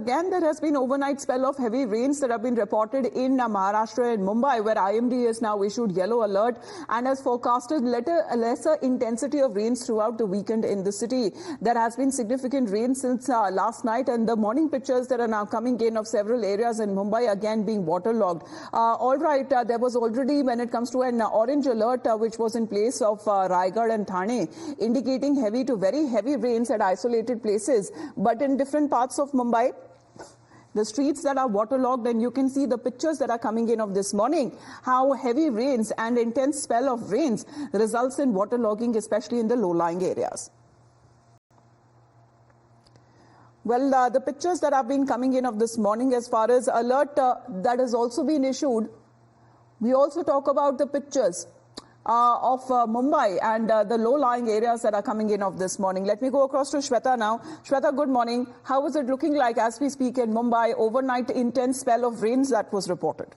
Again, there has been overnight spell of heavy rains that have been reported in Maharashtra and Mumbai, where IMD has now issued yellow alert and has forecasted lesser intensity of rains throughout the weekend in the city. There has been significant rain since last night, and the morning pictures that are now coming in of several areas in Mumbai again being waterlogged. All right, there was already, when it comes to an orange alert which was in place of Raigad and Thane, indicating heavy to very heavy rains at isolated places. But in different parts of Mumbai, the streets that are waterlogged, and you can see the pictures that are coming in of this morning, how heavy rains and intense spell of rains results in waterlogging, especially in the low-lying areas. Well, the pictures that have been coming in of this morning as far as alert that has also been issued, we also talk about the pictures of Mumbai and the low-lying areas that are coming in of this morning. Let me go across to Shweta now. Shweta, good morning. How is it looking like as we speak in Mumbai? Overnight intense spell of rains that was reported.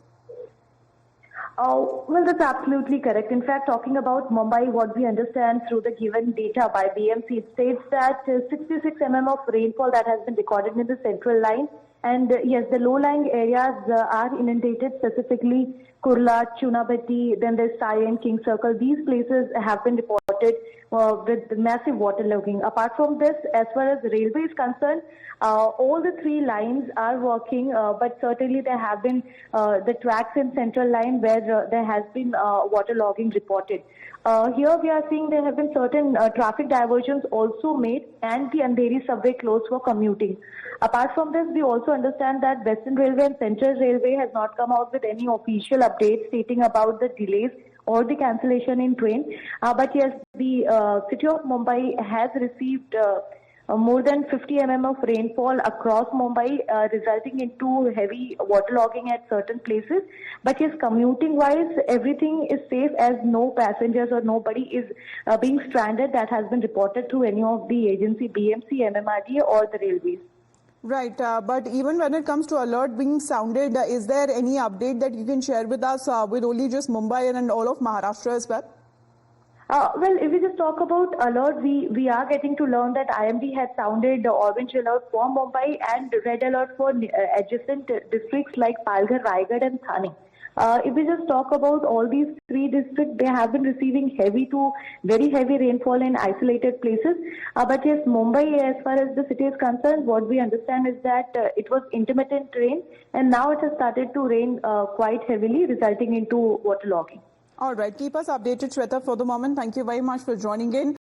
Well, that's absolutely correct. In fact, talking about Mumbai, what we understand through the given data by BMC, it states that 66 mm of rainfall that has been recorded in the central line. And yes, the low-lying areas are inundated, specifically Kurla, Chunabhatti, then there's Sai and King Circle. These places have been reported with massive waterlogging. Apart from this, as far as railway is concerned, all the three lines are working, but certainly there have been the tracks in central line where there has been waterlogging reported. Here we are seeing there have been certain traffic diversions also made, and the Andheri subway closed for commuting. Apart from this, we also understand that Western Railway and Central Railway has not come out with any official updates stating about the delays or the cancellation in train. But yes, the city of Mumbai has received more than 50 mm of rainfall across Mumbai, resulting into heavy waterlogging at certain places. But yes, commuting-wise, everything is safe as no passengers or nobody is being stranded. That has been reported through any of the agency, BMC, MMRDA or the railways. Right, but even when it comes to alert being sounded, is there any update that you can share with us with only just Mumbai and all of Maharashtra as well? Well, if we just talk about alert, we are getting to learn that IMD has sounded the orange alert for Mumbai and red alert for adjacent districts like Palghar, Raigad and Thane. If we just talk about all these three districts, they have been receiving heavy to very heavy rainfall in isolated places. But yes, Mumbai, as far as the city is concerned, what we understand is that it was intermittent rain, and now it has started to rain quite heavily, resulting into waterlogging. All right, keep us updated, Shweta, for the moment. Thank you very much for joining in.